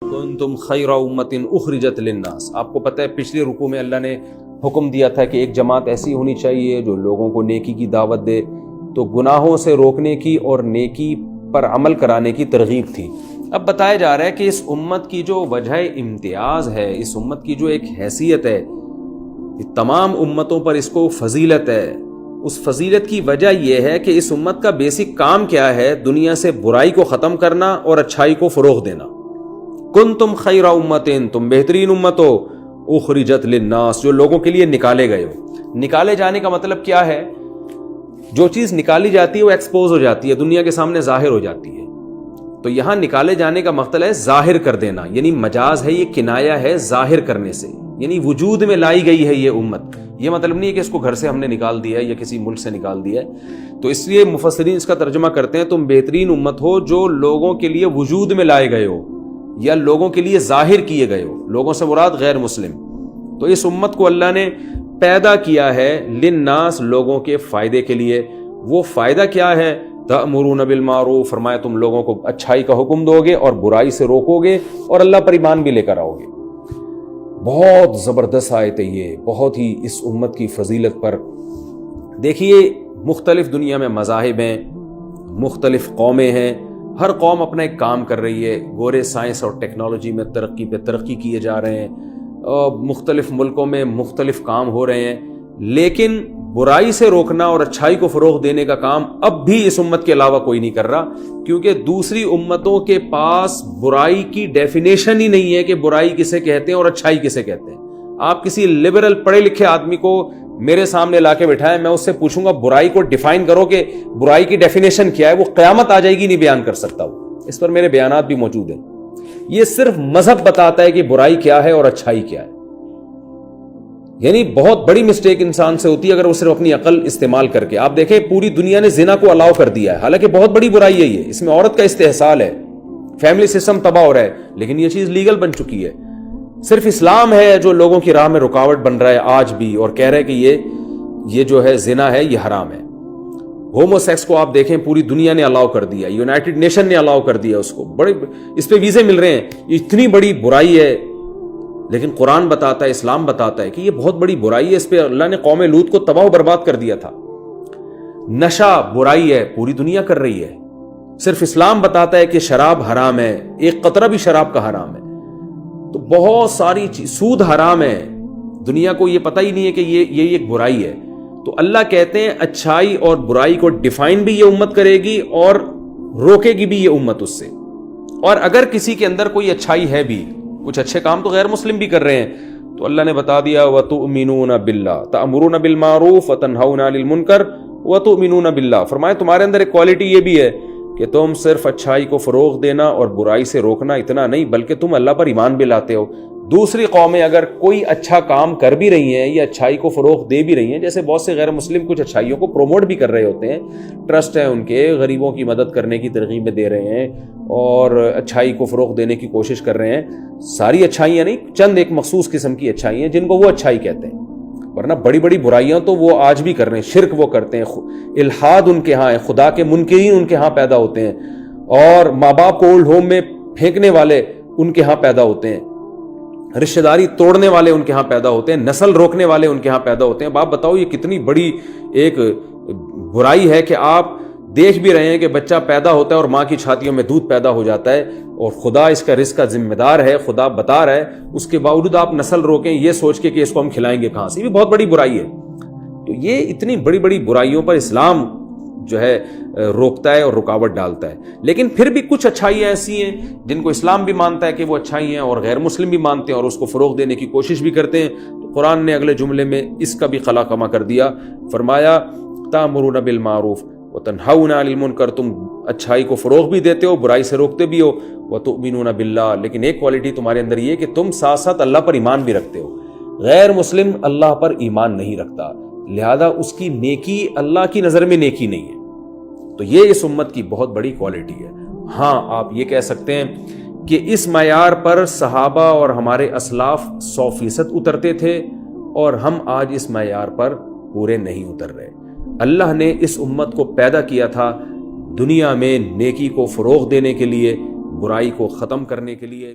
کنتم خیر امت اخرجت للناس. آپ کو پتہ ہے پچھلے رکوع میں اللہ نے حکم دیا تھا کہ ایک جماعت ایسی ہونی چاہیے جو لوگوں کو نیکی کی دعوت دے، تو گناہوں سے روکنے کی اور نیکی پر عمل کرانے کی ترغیب تھی. اب بتایا جا رہا ہے کہ اس امت کی جو وجہ امتیاز ہے، اس امت کی جو ایک حیثیت ہے، تمام امتوں پر اس کو فضیلت ہے. اس فضیلت کی وجہ یہ ہے کہ اس امت کا بیسک کام کیا ہے؟ دنیا سے برائی کو ختم کرنا اور اچھائی کو فروغ دینا. کنتم خیر امتین، تم بہترین امت ہو، اخرجت للناس، جو لوگوں کے لیے نکالے گئے ہو. نکالے جانے کا مطلب کیا ہے؟ جو چیز نکالی جاتی ہے وہ ایکسپوز ہو جاتی ہے، دنیا کے سامنے ظاہر ہو جاتی ہے. تو یہاں نکالے جانے کا مطلب ہے ظاہر کر دینا، یعنی مجاز ہے، یہ کنایہ ہے ظاہر کرنے سے، یعنی وجود میں لائی گئی ہے یہ امت. یہ مطلب نہیں ہے کہ اس کو گھر سے ہم نے نکال دیا ہے یا کسی ملک سے نکال دیا ہے. تو اس لیے مفسرین اس کا ترجمہ کرتے ہیں تم بہترین امت ہو جو لوگوں کے لیے وجود میں لائے گئے ہو یا لوگوں کے لیے ظاہر کیے گئے ہو. لوگوں سے مراد غیر مسلم. تو اس امت کو اللہ نے پیدا کیا ہے للناس، لوگوں کے فائدے کے لیے. وہ فائدہ کیا ہے؟ تأمرون بالمعروف، فرمایا تم لوگوں کو اچھائی کا حکم دو گے اور برائی سے روکو گے اور اللہ پر ایمان بھی لے کر آؤ گے. بہت زبردست آیت ہے یہ، بہت ہی اس امت کی فضیلت پر. دیکھیے مختلف دنیا میں مذاہب ہیں، مختلف قومیں ہیں، ہر قوم اپنا ایک کام کر رہی ہے. گورے سائنس اور ٹیکنالوجی میں ترقی پہ ترقی کیے جا رہے ہیں، مختلف ملکوں میں مختلف کام ہو رہے ہیں، لیکن برائی سے روکنا اور اچھائی کو فروغ دینے کا کام اب بھی اس امت کے علاوہ کوئی نہیں کر رہا، کیونکہ دوسری امتوں کے پاس برائی کی ڈیفینیشن ہی نہیں ہے کہ برائی کسے کہتے ہیں اور اچھائی کسے کہتے ہیں. آپ کسی لبرل پڑھے لکھے آدمی کو میرے سامنے لا کے بٹھائیں، میں اس سے پوچھوں گا برائی کو ڈیفائن کرو کہ برائی کی ڈیفینیشن کیا ہے، وہ قیامت آ جائے گی نہیں بیان کر سکتا. وہ اس پر میرے بیانات بھی موجود ہیں. یہ صرف مذہب بتاتا ہے کہ برائی کیا ہے اور اچھائی کیا ہے. یعنی بہت بڑی مسٹیک انسان سے ہوتی ہے اگر وہ صرف اپنی عقل استعمال کر کے. آپ دیکھیں پوری دنیا نے زنا کو الاؤ کر دیا ہے، حالانکہ بہت بڑی برائی ہے یہ، اس میں عورت کا استحصال ہے، فیملی سسٹم تباہ ہو رہا ہے، لیکن یہ چیز لیگل بن چکی ہے. صرف اسلام ہے جو لوگوں کی راہ میں رکاوٹ بن رہا ہے آج بھی، اور کہہ رہا ہے کہ یہ جو ہے زنا ہے، یہ حرام ہے. ہومو سیکس کو آپ دیکھیں پوری دنیا نے الاؤ کر دیا، یونائٹڈ نیشن نے الاؤ کر دیا اس کو، بڑے اس پہ ویزے مل رہے ہیں. اتنی بڑی برائی ہے، لیکن قرآن بتاتا ہے، اسلام بتاتا ہے کہ یہ بہت بڑی برائی ہے. اس پہ اللہ نے قوم لوط کو تباہ و برباد کر دیا تھا. نشہ برائی ہے، پوری دنیا کر رہی ہے. صرف اسلام بتاتا ہے کہ شراب حرام ہے، ایک قطرہ بھی شراب کا حرام ہے. تو بہت ساری سود حرام ہے، دنیا کو یہ پتہ ہی نہیں ہے کہ یہ ایک برائی ہے. تو اللہ کہتے ہیں اچھائی اور برائی کو ڈیفائن بھی یہ امت کرے گی اور روکے گی بھی یہ امت اس سے. اور اگر کسی کے اندر کوئی اچھائی ہے بھی، کچھ اچھے کام تو غیر مسلم بھی کر رہے ہیں، تو اللہ نے بتا دیا وَتُؤْمِنُونَ بِاللَّهِ تَأْمُرُونَ بِالْمَعْرُوفِ وَتَنْهَوْنَ عَنِ الْمُنكَرِ وَتُؤْمِنُونَ بِاللَّهِ. فرمایا تمہارے اندر ایک کوالٹی یہ بھی ہے کہ تم صرف اچھائی کو فروغ دینا اور برائی سے روکنا اتنا نہیں، بلکہ تم اللہ پر ایمان بھی لاتے ہو. دوسری قومیں اگر کوئی اچھا کام کر بھی رہی ہیں یا اچھائی کو فروغ دے بھی رہی ہیں، جیسے بہت سے غیر مسلم کچھ اچھائیوں کو پروموٹ بھی کر رہے ہوتے ہیں، ٹرسٹ ہیں ان کے، غریبوں کی مدد کرنے کی ترغیب دے رہے ہیں اور اچھائی کو فروغ دینے کی کوشش کر رہے ہیں. ساری اچھائیاں نہیں، چند ایک مخصوص قسم کی اچھائی ہیں جن کو وہ اچھائی کہتے ہیں، ورنہ بڑی بڑی برائیاں تو وہ آج بھی کر رہے ہیں. شرک وہ کرتے ہیں، الحاد ان کے ہاں ہے، خدا کے منکرین ان کے ہاں پیدا ہوتے ہیں، اور ماں باپ کو اولڈ ہوم میں پھینکنے والے ان کے ہاں پیدا ہوتے ہیں، رشتہ داری توڑنے والے ان کے ہاں پیدا ہوتے ہیں، نسل روکنے والے ان کے ہاں پیدا ہوتے ہیں. آپ بتاؤ یہ کتنی بڑی ایک برائی ہے کہ آپ دیکھ بھی رہے ہیں کہ بچہ پیدا ہوتا ہے اور ماں کی چھاتیوں میں دودھ پیدا ہو جاتا ہے، اور خدا اس کا رزق کا ذمہ دار ہے، خدا بتا رہا ہے، اس کے باوجود آپ نسل روکیں یہ سوچ کے کہ اس کو ہم کھلائیں گے کہاں سے. یہ بھی بہت بڑی برائی ہے. تو یہ اتنی بڑی بڑی برائیوں پر اسلام جو ہے روکتا ہے اور رکاوٹ ڈالتا ہے. لیکن پھر بھی کچھ اچھائیاں ایسی ہیں جن کو اسلام بھی مانتا ہے کہ وہ اچھائی ہیں، اور غیر مسلم بھی مانتے ہیں اور اس کو فروغ دینے کی کوشش بھی کرتے ہیں. تو قرآن نے اگلے جملے میں اس کا بھی خلا کما کر دیا. فرمایا تأمرون بالمعروف وتنہون عن المنکر، تم اچھائی کو فروغ بھی دیتے ہو، برائی سے روکتے بھی ہو. وتؤمنون باللہ، لیکن ایک کوالٹی تمہارے اندر یہ کہ تم ساتھ ساتھ اللہ پر ایمان بھی رکھتے ہو. غیر مسلم اللہ پر ایمان نہیں رکھتا، لہذا اس کی نیکی اللہ کی نظر میں نیکی نہیں ہے. تو یہ اس امت کی بہت بڑی کوالٹی ہے. ہاں آپ یہ کہہ سکتے ہیں کہ اس معیار پر صحابہ اور ہمارے اسلاف 100% اترتے تھے، اور ہم آج اس معیار پر پورے نہیں اتر رہے. اللہ نے اس امت کو پیدا کیا تھا دنیا میں نیکی کو فروغ دینے کے لیے، برائی کو ختم کرنے کے لیے.